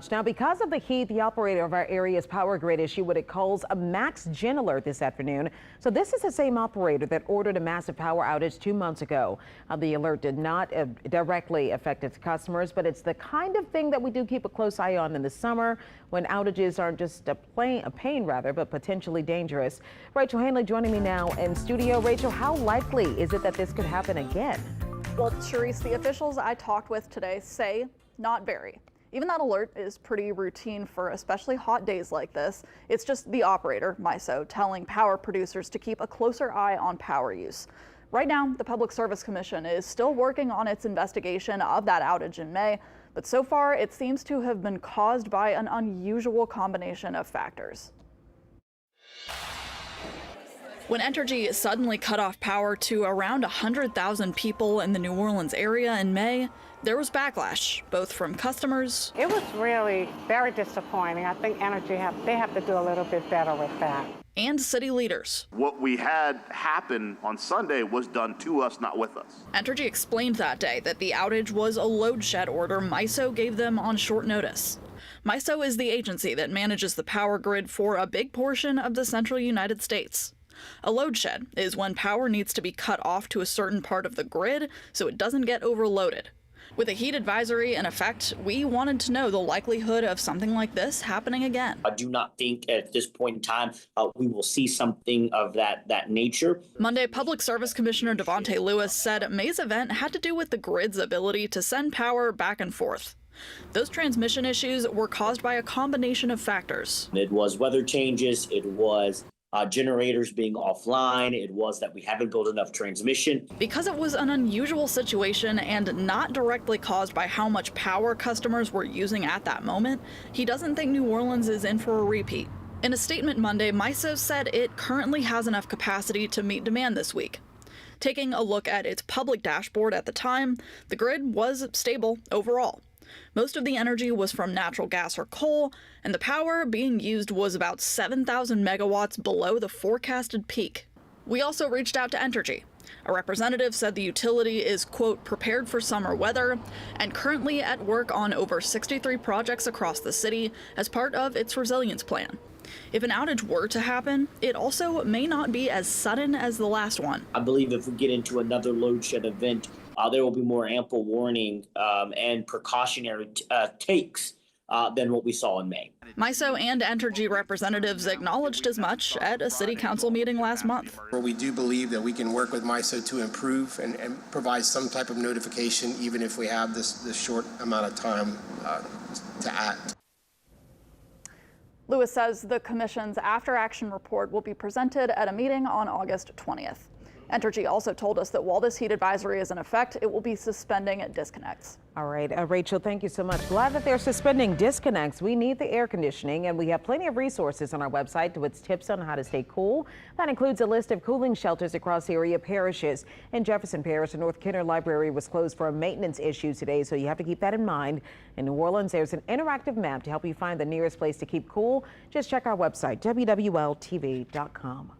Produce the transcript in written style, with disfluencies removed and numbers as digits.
Now, because of the heat, the operator of our area's power grid issued what it calls a max gen alert this afternoon. So this is the same operator that ordered a massive power outage 2 months ago. The alert did not directly affect its customers, but it's the kind of thing that we do keep a close eye on in the summer when outages aren't just a pain, but potentially dangerous. Rachel Hanley joining me now in studio. Rachel, how likely is it that this could happen again? Well, Charisse, the officials I talked with today say not very. Even that alert is pretty routine for especially hot days like this. It's just the operator, MISO, telling power producers to keep a closer eye on power use. Right now, the Public Service Commission is still working on its investigation of that outage in May, but so far it seems to have been caused by an unusual combination of factors. When Entergy suddenly cut off power to around 100,000 people in the New Orleans area in May, there was backlash, both from customers. It was really very disappointing. I think Entergy have to do a little bit better with that. And city leaders. What we had happen on Sunday was done to us, not with us. Entergy explained that day that the outage was a load shed order MISO gave them on short notice. MISO is the agency that manages the power grid for a big portion of the central United States. A load shed is when power needs to be cut off to a certain part of the grid so it doesn't get overloaded. With a heat advisory in effect, we wanted to know the likelihood of something like this happening again. I do not think at this point in time we will see something of that nature. Monday, Public Service Commissioner Devontae Lewis said May's event had to do with the grid's ability to send power back and forth. Those transmission issues were caused by a combination of factors. It was weather changes, it was generators being offline, it was that we haven't built enough transmission. Because it was an unusual situation and not directly caused by how much power customers were using at that moment, he doesn't think New Orleans is in for a repeat. In a statement Monday, MISO said it currently has enough capacity to meet demand this week. Taking a look at its public dashboard at the time, the grid was stable overall. Most of the energy was from natural gas or coal, and the power being used was about 7,000 megawatts below the forecasted peak. We also reached out to Entergy. A representative said the utility is, quote, prepared for summer weather and currently at work on over 63 projects across the city as part of its resilience plan. If an outage were to happen, it also may not be as sudden as the last one. I believe if we get into another load shed event, there will be more ample warning and precautionary takes than what we saw in May. MISO and Entergy representatives acknowledged as much at a city council meeting last month. We do believe that we can work with MISO to improve and provide some type of notification, even if we have this short amount of time to act. Lewis says the commission's after-action report will be presented at a meeting on August 20th. Entergy also told us that while this heat advisory is in effect, it will be suspending disconnects. All right, Rachel, thank you so much. Glad that they're suspending disconnects. We need the air conditioning, and we have plenty of resources on our website with tips on how to stay cool. That includes a list of cooling shelters across area parishes. In Jefferson Parish, the North Kenner Library was closed for a maintenance issue today, so you have to keep that in mind. In New Orleans, there's an interactive map to help you find the nearest place to keep cool. Just check our website, WWLTV.com.